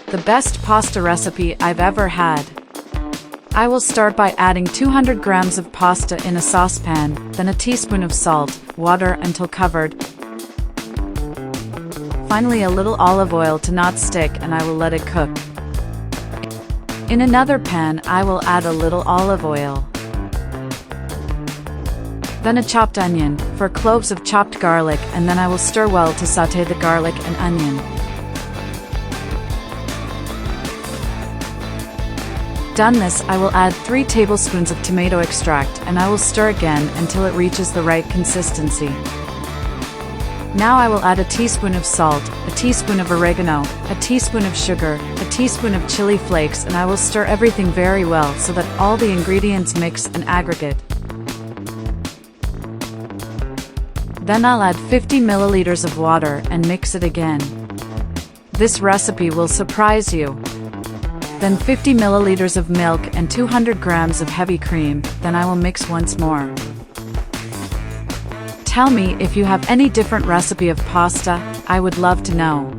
the best pasta recipe I've ever had. I will start by adding 200 grams of pasta in a saucepan, then a teaspoon of salt, water until covered. Finally a little olive oil to not stick, and I will let it cook. In another pan I will add a little olive oil. Then a chopped onion, 4 cloves of chopped garlic, and then I will stir well to sauté the garlic and onion. Done this, I will add 3 tablespoons of tomato extract, and I will stir again until it reaches the right consistency. Now I will add a teaspoon of salt, a teaspoon of oregano, a teaspoon of sugar, a teaspoon of chili flakes, and I will stir everything very well so that all the ingredients mix and aggregate. Then I'll add 50 milliliters of water and mix it again. This recipe will surprise you. Then 50 milliliters of milk and 200 grams of heavy cream, then I will mix once more. Tell me if you have any different recipe of pasta, I would love to know.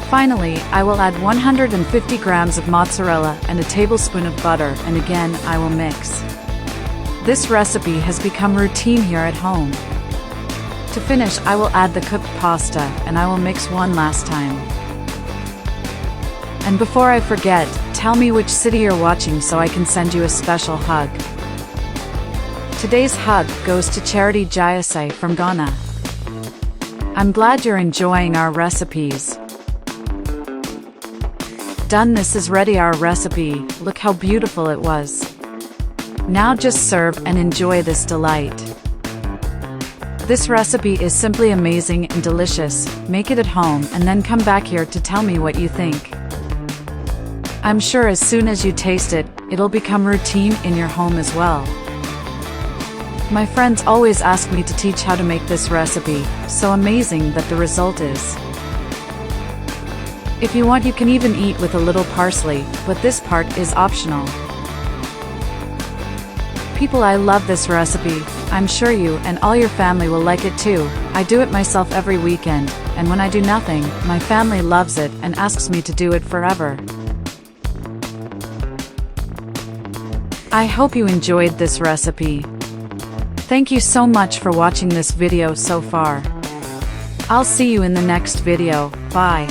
Finally, I will add 150 grams of mozzarella and a tablespoon of butter, and again I will mix. This recipe has become routine here at home. To finish, I will add the cooked pasta, and I will mix one last time. And before I forget, tell me which city you're watching so I can send you a special hug. Today's hug goes to Charity Jayasai from Ghana. I'm glad you're enjoying our recipes. Done, this is ready our recipe, look how beautiful it was. Now just serve and enjoy this delight. This recipe is simply amazing and delicious, make it at home and then come back here to tell me what you think. I'm sure as soon as you taste it, it'll become routine in your home as well. My friends always ask me to teach how to make this recipe, so amazing that the result is. If you want you can even eat with a little parsley, but this part is optional. People, I love this recipe, I'm sure you and all your family will like it too. I do it myself every weekend, and when I do nothing, my family loves it and asks me to do it forever. I hope you enjoyed this recipe. Thank you so much for watching this video so far. I'll see you in the next video, bye.